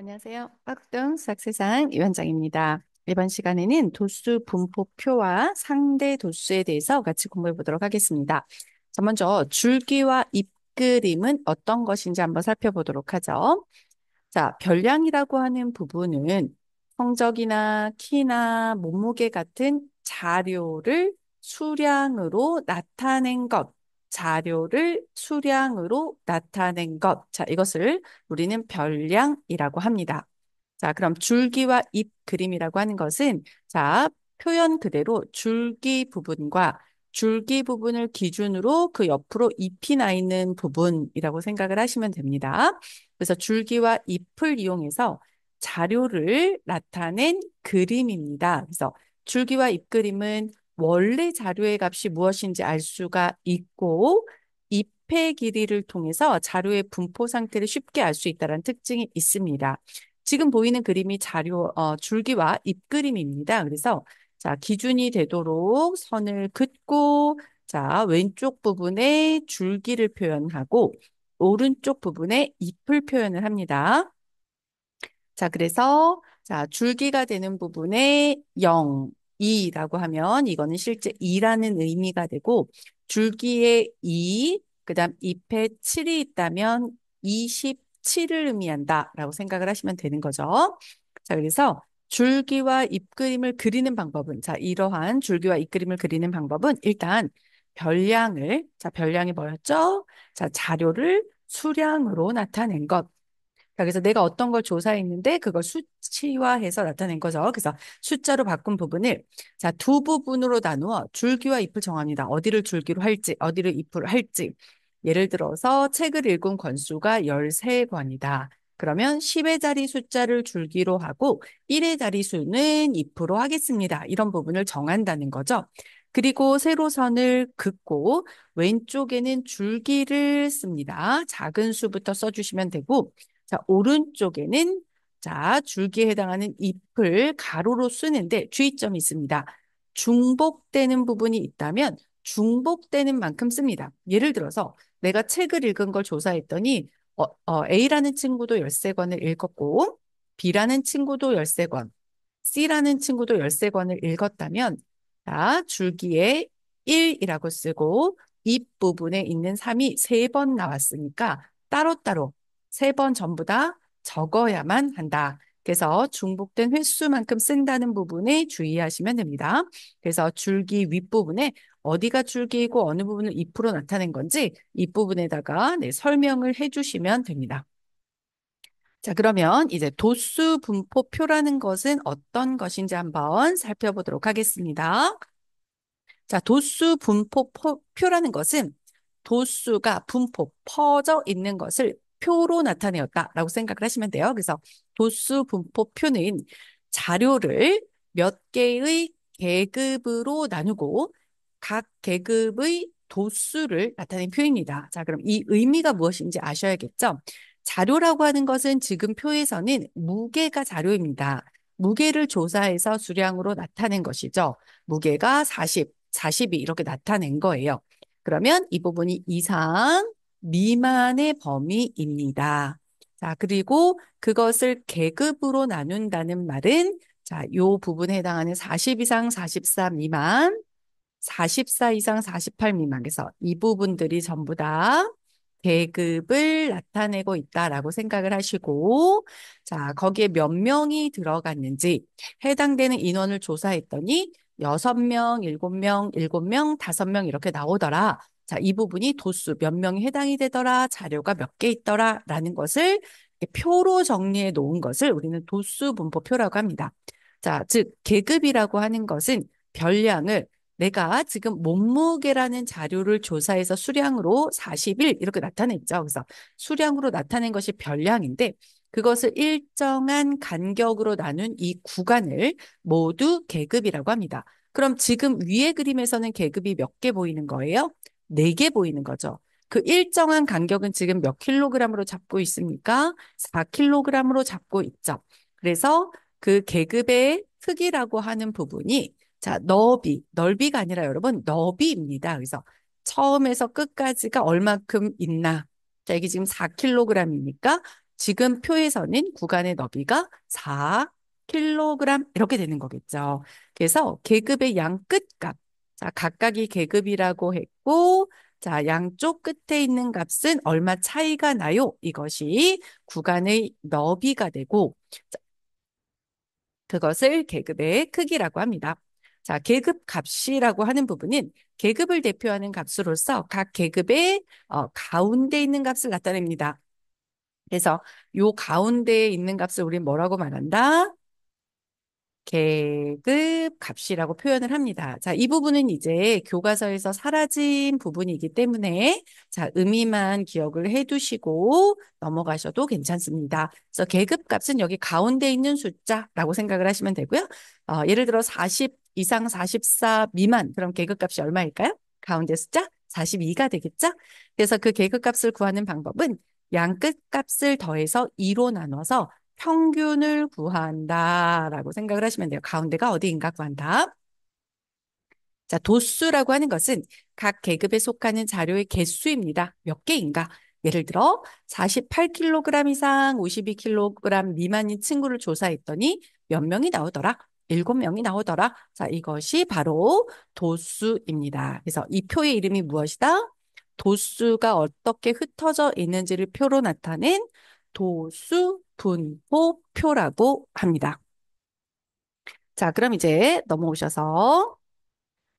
안녕하세요. 빠극동 수학세상 이원장입니다. 이번 시간에는 도수 분포표와 상대 도수에 대해서 같이 공부해 보도록 하겠습니다. 자, 먼저 줄기와 잎그림은 어떤 것인지 한번 살펴보도록 하죠. 자, 별량이라고 하는 부분은 성적이나 키나 몸무게 같은 자료를 수량으로 나타낸 것. 자료를 수량으로 나타낸 것. 자, 이것을 우리는 별량이라고 합니다. 자, 그럼 줄기와 잎 그림이라고 하는 것은 자, 표현 그대로 줄기 부분과 줄기 부분을 기준으로 그 옆으로 잎이 나 있는 부분이라고 생각을 하시면 됩니다. 그래서 줄기와 잎을 이용해서 자료를 나타낸 그림입니다. 그래서 줄기와 잎 그림은 원래 자료의 값이 무엇인지 알 수가 있고 잎의 길이를 통해서 자료의 분포 상태를 쉽게 알 수 있다는 특징이 있습니다. 지금 보이는 그림이 줄기와 잎 그림입니다. 그래서 자, 기준이 되도록 선을 긋고 자, 왼쪽 부분에 줄기를 표현하고 오른쪽 부분에 잎을 표현을 합니다. 자, 그래서 자, 줄기가 되는 부분에 0, 2라고 하면 이거는 실제 2라는 의미가 되고 줄기에 2, 그다음 잎에 7이 있다면 27을 의미한다라고 생각을 하시면 되는 거죠. 자, 그래서 줄기와 잎 그림을 그리는 방법은 자, 이러한 줄기와 잎 그림을 그리는 방법은 일단 별량이 뭐였죠? 자, 자료를 수량으로 나타낸 것. 자, 그래서 내가 어떤 걸 조사했는데 그걸 수치화해서 나타낸 거죠. 그래서 숫자로 바꾼 부분을 자, 두 부분으로 나누어 줄기와 잎을 정합니다. 어디를 줄기로 할지, 어디를 잎으로 할지. 예를 들어서 책을 읽은 권수가 13권이다. 그러면 10의 자리 숫자를 줄기로 하고 1의 자리 수는 잎으로 하겠습니다. 이런 부분을 정한다는 거죠. 그리고 세로선을 긋고 왼쪽에는 줄기를 씁니다. 작은 수부터 써주시면 되고 자, 오른쪽에는 자, 줄기에 해당하는 잎을 가로로 쓰는데 주의점이 있습니다. 중복되는 부분이 있다면 중복되는 만큼 씁니다. 예를 들어서 내가 책을 읽은 걸 조사했더니 A라는 친구도 13권을 읽었고 B라는 친구도 13권, C라는 친구도 13권을 읽었다면 자, 줄기에 1이라고 쓰고 잎 부분에 있는 3이 3번 나왔으니까 따로따로 3번 전부 다 적어야만 한다. 그래서 중복된 횟수만큼 쓴다는 부분에 주의하시면 됩니다. 그래서 줄기 윗부분에 어디가 줄기이고 어느 부분을 잎으로 나타낸 건지 윗부분에다가 네, 설명을 해주시면 됩니다. 자, 그러면 이제 도수 분포표라는 것은 어떤 것인지 한번 살펴보도록 하겠습니다. 자, 도수 분포표라는 것은 도수가 퍼져 있는 것을 표로 나타내었다라고 생각을 하시면 돼요. 그래서 도수 분포표는 자료를 몇 개의 계급으로 나누고 각 계급의 도수를 나타낸 표입니다. 자, 그럼 이 의미가 무엇인지 아셔야겠죠? 자료라고 하는 것은 지금 표에서는 무게가 자료입니다. 무게를 조사해서 수량으로 나타낸 것이죠. 무게가 42 이렇게 나타낸 거예요. 그러면 이 부분이 이상, 미만의 범위입니다. 자, 그리고 그것을 계급으로 나눈다는 말은 자, 요 부분에 해당하는 40 이상 44 미만, 44 이상 48 미만. 그래서 이 부분들이 전부 다 계급을 나타내고 있다라고 생각을 하시고, 자, 거기에 몇 명이 들어갔는지 해당되는 인원을 조사했더니 6명, 7명, 7명, 5명 이렇게 나오더라. 자, 이 부분이 도수 몇 명이 해당이 되더라, 자료가 몇 개 있더라, 라는 것을 이렇게 표로 정리해 놓은 것을 우리는 도수 분포표라고 합니다. 자, 즉, 계급이라고 하는 것은 별량을 내가 지금 몸무게라는 자료를 조사해서 수량으로 41 이렇게 나타냈죠. 그래서 수량으로 나타낸 것이 별량인데 그것을 일정한 간격으로 나눈 이 구간을 모두 계급이라고 합니다. 그럼 지금 위에 그림에서는 계급이 몇 개 보이는 거예요? 4개 보이는 거죠. 그 일정한 간격은 지금 몇 킬로그램으로 잡고 있습니까? 4킬로그램으로 잡고 있죠. 그래서 그 계급의 크기라고 하는 부분이 자, 넓이가 아니라 여러분, 너비입니다. 그래서 처음에서 끝까지가 얼마큼 있나? 자, 이게 지금 4kg이니까 지금 표에서는 구간의 너비가 4kg 이렇게 되는 거겠죠. 그래서 계급의 양 끝값. 자, 각각이 계급이라고 했고, 자, 양쪽 끝에 있는 값은 얼마 차이가 나요? 이것이 구간의 너비가 되고, 그것을 계급의 크기라고 합니다. 자, 계급 값이라고 하는 부분은 계급을 대표하는 값으로서 각 계급의 가운데 있는 값을 나타냅니다. 그래서 요 가운데에 있는 값을 우리 뭐라고 말한다? 계급 값이라고 표현을 합니다. 자, 이 부분은 이제 교과서에서 사라진 부분이기 때문에 자, 의미만 기억을 해두시고 넘어가셔도 괜찮습니다. 그래서 계급 값은 여기 가운데 있는 숫자라고 생각을 하시면 되고요. 예를 들어 40 이상 44 미만 그럼 계급 값이 얼마일까요? 가운데 숫자 42가 되겠죠? 그래서 그 계급 값을 구하는 방법은 양 끝 값을 더해서 2로 나눠서 평균을 구한다라고 생각을 하시면 돼요. 가운데가 어디인가 구한다. 자, 도수라고 하는 것은 각 계급에 속하는 자료의 개수입니다. 몇 개인가? 예를 들어 48kg 이상 52kg 미만인 친구를 조사했더니 몇 명이 나오더라? 7명이 나오더라. 자, 이것이 바로 도수입니다. 그래서 이 표의 이름이 무엇이다? 도수가 어떻게 흩어져 있는지를 표로 나타낸 도수 분포표라고 합니다. 자, 그럼 이제 넘어오셔서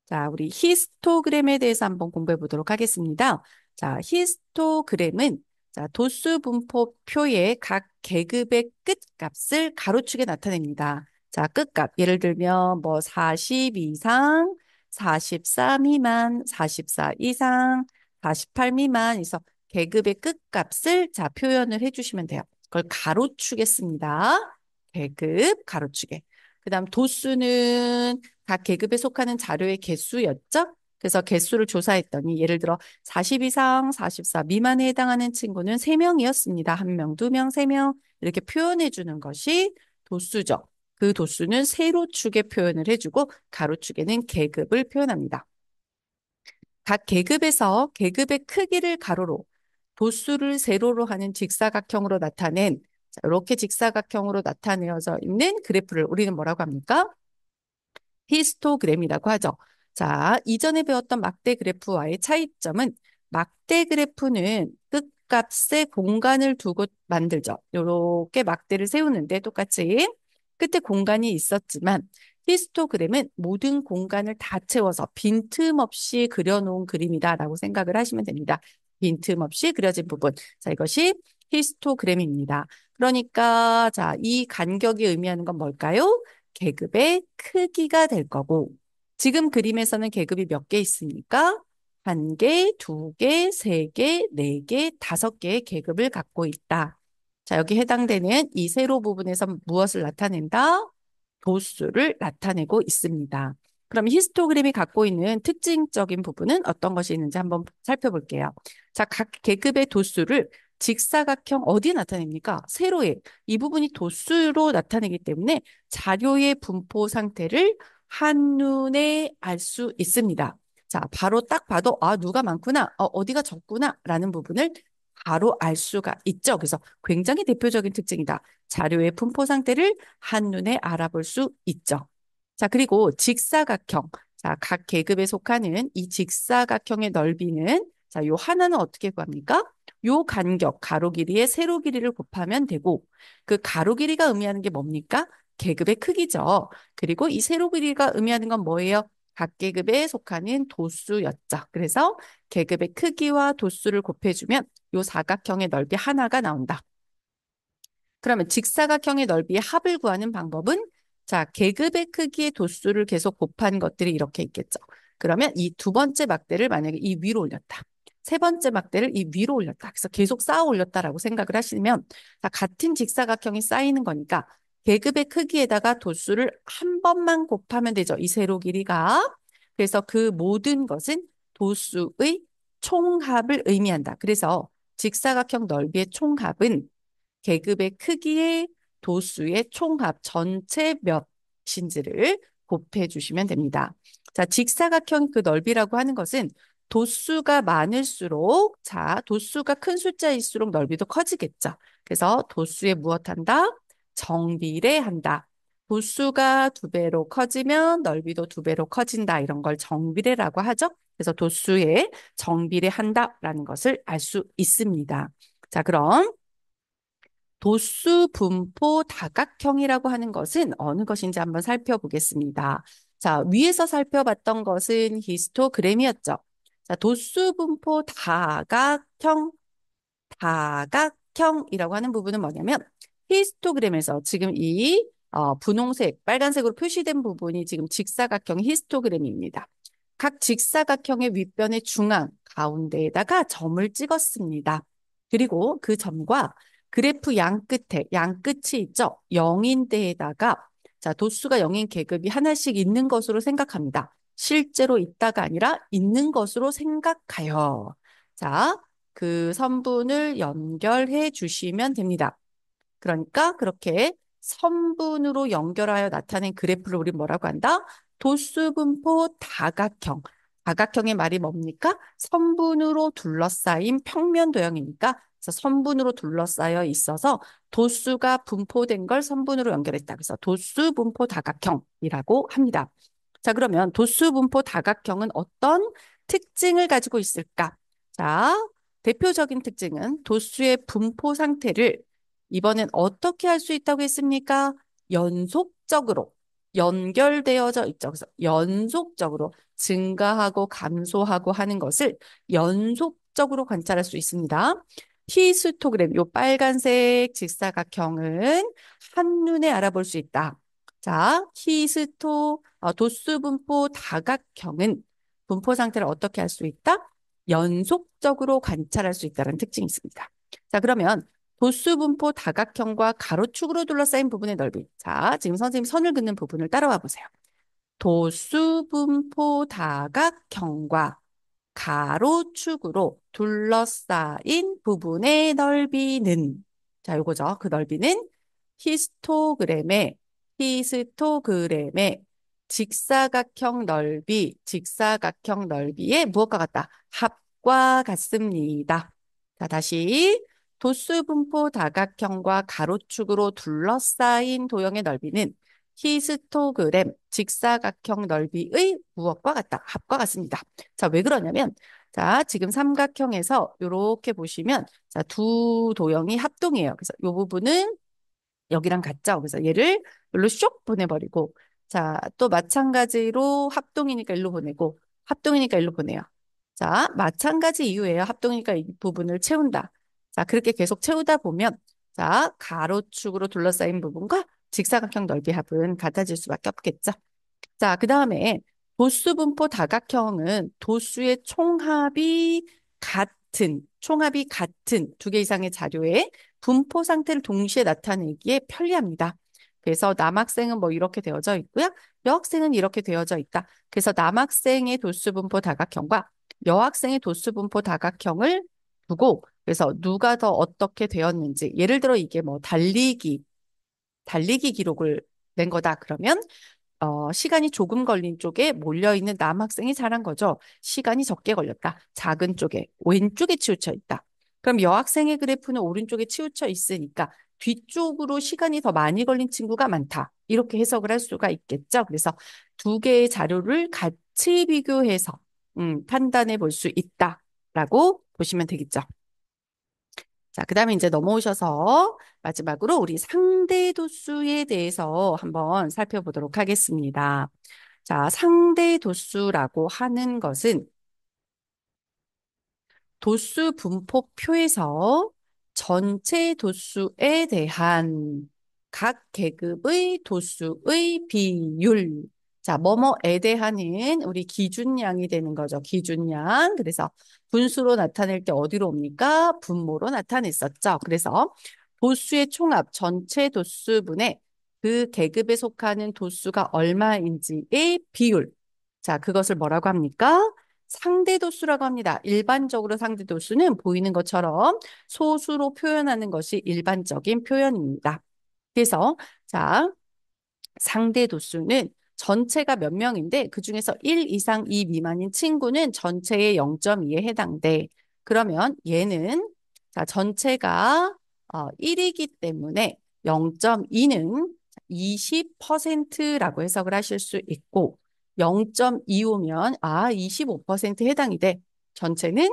자, 우리 히스토그램에 대해서 한번 공부해 보도록 하겠습니다. 자, 히스토그램은 자, 도수 분포표의 각 계급의 끝값을 가로축에 나타냅니다. 자, 끝값. 예를 들면 뭐 40 이상, 44 미만, 44 이상, 48 미만에서 계급의 끝값을 자, 표현을 해 주시면 돼요. 그걸 가로축에 씁니다. 계급 가로축에. 그다음 도수는 각 계급에 속하는 자료의 개수였죠. 그래서 개수를 조사했더니 예를 들어 40 이상 44 미만에 해당하는 친구는 3명이었습니다. 1명, 2명, 3명 이렇게 표현해 주는 것이 도수죠. 그 도수는 세로축에 표현을 해주고 가로축에는 계급을 표현합니다. 각 계급에서 계급의 크기를 가로로 도수를 세로로 하는 직사각형으로 나타낸 자, 이렇게 직사각형으로 나타내어져 있는 그래프를 우리는 뭐라고 합니까? 히스토그램이라고 하죠. 자, 이전에 배웠던 막대 그래프와의 차이점은 막대 그래프는 끝값에 공간을 두고 만들죠. 이렇게 막대를 세우는데 똑같이 끝에 공간이 있었지만 히스토그램은 모든 공간을 다 채워서 빈틈없이 그려놓은 그림이다라고 생각을 하시면 됩니다. 빈틈없이 그려진 부분. 자, 이것이 히스토그램입니다. 그러니까 자, 이 간격이 의미하는 건 뭘까요? 계급의 크기가 될 거고 지금 그림에서는 계급이 몇 개 있습니까? 한 개, 두 개, 세 개, 네 개, 다섯 개의 계급을 갖고 있다. 자, 여기 해당되는 이 세로 부분에서 무엇을 나타낸다? 도수를 나타내고 있습니다. 그럼 히스토그램이 갖고 있는 특징적인 부분은 어떤 것이 있는지 한번 살펴볼게요. 자, 각 계급의 도수를 직사각형 어디에 나타냅니까? 세로에. 이 부분이 도수로 나타내기 때문에 자료의 분포 상태를 한눈에 알 수 있습니다. 자, 바로 딱 봐도 아, 누가 많구나, 어디가 적구나 라는 부분을 바로 알 수가 있죠. 그래서 굉장히 대표적인 특징이다. 자료의 분포 상태를 한눈에 알아볼 수 있죠. 자, 그리고 직사각형. 자, 각 계급에 속하는 이 직사각형의 넓이는 자, 요 하나는 어떻게 구합니까? 요 간격, 가로 길이의 세로 길이를 곱하면 되고 그 가로 길이가 의미하는 게 뭡니까? 계급의 크기죠. 그리고 이 세로 길이가 의미하는 건 뭐예요? 각 계급에 속하는 도수였죠. 그래서 계급의 크기와 도수를 곱해주면 요 사각형의 넓이 하나가 나온다. 그러면 직사각형의 넓이의 합을 구하는 방법은 자, 계급의 크기의 도수를 계속 곱한 것들이 이렇게 있겠죠. 그러면 이 두 번째 막대를 만약에 이 위로 올렸다. 세 번째 막대를 이 위로 올렸다. 그래서 계속 쌓아 올렸다라고 생각을 하시면 자, 같은 직사각형이 쌓이는 거니까 계급의 크기에다가 도수를 한 번만 곱하면 되죠. 이 세로 길이가. 그래서 그 모든 것은 도수의 총합을 의미한다. 그래서 직사각형 넓이의 총합은 계급의 크기의 도수의 총합 전체 몇인지를 곱해 주시면 됩니다. 자, 직사각형 그 넓이라고 하는 것은 도수가 많을수록 자, 도수가 큰 숫자일수록 넓이도 커지겠죠. 그래서 도수에 무엇한다? 정비례한다. 도수가 두 배로 커지면 넓이도 두 배로 커진다. 이런 걸 정비례라고 하죠. 그래서 도수에 정비례한다라는 것을 알 수 있습니다. 자, 그럼 도수 분포 다각형이라고 하는 것은 어느 것인지 한번 살펴보겠습니다. 자, 위에서 살펴봤던 것은 히스토그램이었죠. 자, 도수 분포 다각형이라고 하는 부분은 뭐냐면 히스토그램에서 지금 이 분홍색, 빨간색으로 표시된 부분이 지금 직사각형 히스토그램입니다. 각 직사각형의 윗변의 중앙 가운데에다가 점을 찍었습니다. 그리고 그 점과 그래프 양 끝이 있죠. 0인데에다가 자, 도수가 0인 계급이 하나씩 있는 것으로 생각합니다. 실제로 있다가 아니라 있는 것으로 생각하여. 자, 그 선분을 연결해 주시면 됩니다. 그러니까 그렇게 선분으로 연결하여 나타낸 그래프를 우리 뭐라고 한다? 도수분포 다각형. 다각형의 말이 뭡니까? 선분으로 둘러싸인 평면 도형이니까 그래서 선분으로 둘러싸여 있어서 도수가 분포된 걸 선분으로 연결했다. 그래서 도수분포 다각형이라고 합니다. 자, 그러면 도수분포 다각형은 어떤 특징을 가지고 있을까? 자, 대표적인 특징은 도수의 분포 상태를 이번엔 어떻게 할 수 있다고 했습니까? 연속적으로 연결되어져 있죠. 그래서 연속적으로 증가하고 감소하고 하는 것을 연속적으로 관찰할 수 있습니다. 히스토그램, 요 빨간색 직사각형은 한눈에 알아볼 수 있다. 자, 도수 분포 다각형은 분포 상태를 어떻게 할 수 있다? 연속적으로 관찰할 수 있다는 특징이 있습니다. 자, 그러면 도수분포 다각형과 가로축으로 둘러싸인 부분의 넓이. 자, 지금 선생님 선을 긋는 부분을 따라와 보세요. 도수분포 다각형과 가로축으로 둘러싸인 부분의 넓이는 자, 요거죠. 그 넓이는 히스토그램의 직사각형 넓이의 무엇과 같다? 합과 같습니다. 자, 다시 도수분포 다각형과 가로축으로 둘러싸인 도형의 넓이는 히스토그램 직사각형 넓이의 무엇과 같다? 합과 같습니다. 자, 왜 그러냐면 자, 지금 삼각형에서 이렇게 보시면 자, 두 도형이 합동이에요. 그래서 이 부분은 여기랑 같죠. 그래서 얘를 여기로 쇽 보내버리고 자, 또 마찬가지로 합동이니까 일로 보내고 합동이니까 일로 보내요. 자, 마찬가지 이유예요. 합동이니까 이 부분을 채운다. 자, 그렇게 계속 채우다 보면 자, 가로축으로 둘러싸인 부분과 직사각형 넓이 합은 같아질 수밖에 없겠죠. 자, 그 다음에 도수분포 다각형은 도수의 총합이 같은 두 개 이상의 자료의 분포 상태를 동시에 나타내기에 편리합니다. 그래서 남학생은 뭐 이렇게 되어져 있고요. 여학생은 이렇게 되어져 있다. 그래서 남학생의 도수분포 다각형과 여학생의 도수분포 다각형을 두고 그래서 누가 더 어떻게 되었는지 예를 들어 이게 뭐 달리기 기록을 낸 거다. 그러면 시간이 조금 걸린 쪽에 몰려있는 남학생이 잘한 거죠. 시간이 적게 걸렸다. 작은 쪽에, 왼쪽에 치우쳐 있다. 그럼 여학생의 그래프는 오른쪽에 치우쳐 있으니까 뒤쪽으로 시간이 더 많이 걸린 친구가 많다. 이렇게 해석을 할 수가 있겠죠. 그래서 두 개의 자료를 같이 비교해서 판단해 볼 수 있다라고 보시면 되겠죠. 자, 그 다음에 이제 넘어오셔서 마지막으로 우리 상대 도수에 대해서 한번 살펴보도록 하겠습니다. 자, 상대 도수라고 하는 것은 도수 분포표에서 전체 도수에 대한 각 계급의 도수의 비율. 자, 뭐뭐에 대한은 우리 기준량이 되는 거죠. 기준량. 그래서 분수로 나타낼 때 어디로 옵니까? 분모로 나타냈었죠. 그래서 도수의 총합, 전체 도수분의 그 계급에 속하는 도수가 얼마인지의 비율. 자, 그것을 뭐라고 합니까? 상대도수라고 합니다. 일반적으로 상대도수는 보이는 것처럼 소수로 표현하는 것이 일반적인 표현입니다. 그래서 자, 상대도수는 전체가 몇 명인데 그중에서 1 이상 2 미만인 친구는 전체의 0.2에 해당돼. 그러면 얘는 자, 전체가 1이기 때문에 0.2는 20%라고 해석을 하실 수 있고 0.25면 25% 해당이 돼. 전체는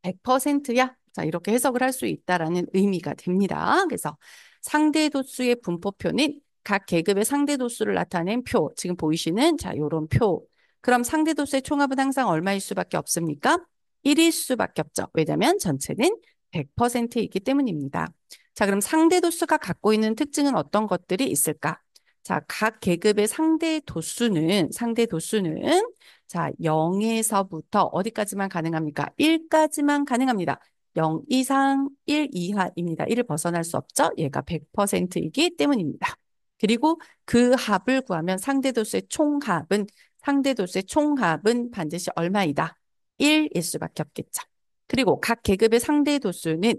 100%야. 자, 이렇게 해석을 할 수 있다라는 의미가 됩니다. 그래서 상대 도수의 분포표는 각 계급의 상대 도수를 나타낸 표. 지금 보이시는 자, 요런 표. 그럼 상대 도수의 총합은 항상 얼마일 수밖에 없습니까? 1일 수밖에 없죠. 왜냐하면 전체는 100%이기 때문입니다. 자, 그럼 상대 도수가 갖고 있는 특징은 어떤 것들이 있을까? 자, 각 계급의 상대 도수는 자, 0에서부터 어디까지만 가능합니까? 1까지만 가능합니다. 0 이상 1 이하입니다. 1을 벗어날 수 없죠? 얘가 100%이기 때문입니다. 그리고 그 합을 구하면 상대도수의 총합은 반드시 얼마이다? 1일 수밖에 없겠죠. 그리고 각 계급의 상대 도수는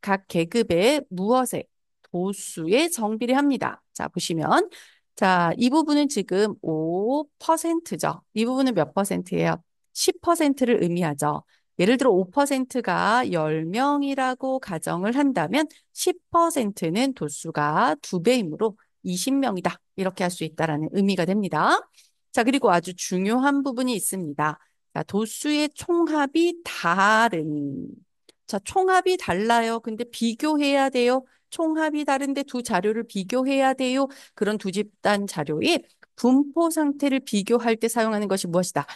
각 계급의 무엇의 도수에 정비례합니다. 자, 보시면 자, 이 부분은 지금 5%죠. 이 부분은 몇 퍼센트예요? 10%를 의미하죠. 예를 들어 5%가 10명이라고 가정을 한다면 10%는 도수가 2배이므로 20명이다. 이렇게 할 수 있다라는 의미가 됩니다. 자, 그리고 아주 중요한 부분이 있습니다. 자, 도수의 총합이 다른. 자, 총합이 달라요. 근데 비교해야 돼요. 총합이 다른데 두 자료를 비교해야 돼요. 그런 두 집단 자료의 분포 상태를 비교할 때 사용하는 것이 무엇이다?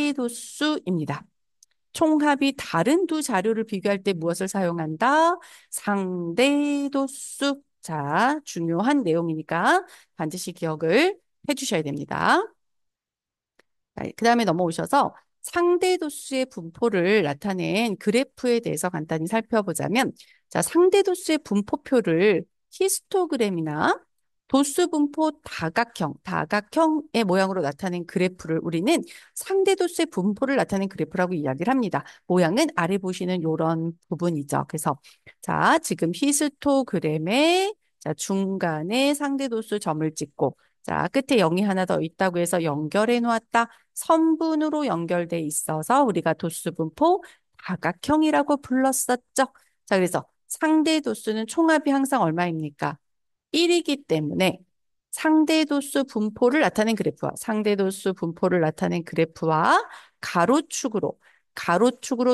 상대도수입니다. 총합이 다른 두 자료를 비교할 때 무엇을 사용한다? 상대도수. 자, 중요한 내용이니까 반드시 기억을 해주셔야 됩니다. 그 다음에 넘어오셔서 상대 도수의 분포를 나타낸 그래프에 대해서 간단히 살펴보자면, 자, 상대 도수의 분포표를 히스토그램이나 도수 분포 다각형의 모양으로 나타낸 그래프를 우리는 상대 도수의 분포를 나타낸 그래프라고 이야기를 합니다. 모양은 아래 보시는 이런 부분이죠. 그래서 자, 지금 히스토그램의 자, 중간에 상대 도수 점을 찍고 자, 끝에 0이 하나 더 있다고 해서 연결해 놓았다. 선분으로 연결돼 있어서 우리가 도수분포 다각형이라고 불렀었죠. 자, 그래서 상대 도수는 총합이 항상 얼마입니까? 1이기 때문에 상대 도수 분포를 나타낸 그래프와 가로축으로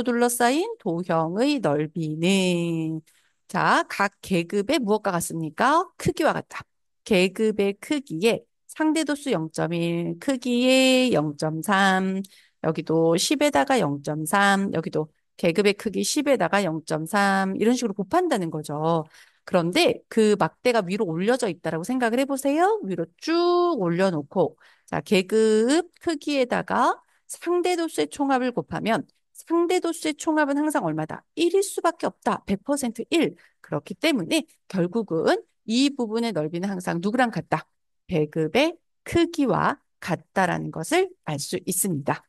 둘러싸인 도형의 넓이는 자, 각 계급의 무엇과 같습니까? 크기와 같다. 계급의 크기에 상대도수 0.1, 크기에 0.3, 여기도 10에다가 0.3, 여기도 계급의 크기 10에다가 0.3 이런 식으로 곱한다는 거죠. 그런데 그 막대가 위로 올려져 있다라고 생각을 해보세요. 위로 쭉 올려놓고 자, 계급 크기에다가 상대도수의 총합을 곱하면 상대도수의 총합은 항상 얼마다? 1일 수밖에 없다. 100% 1. 그렇기 때문에 결국은 이 부분의 넓이는 항상 누구랑 같다? 배급의 크기와 같다라는 것을 알 수 있습니다.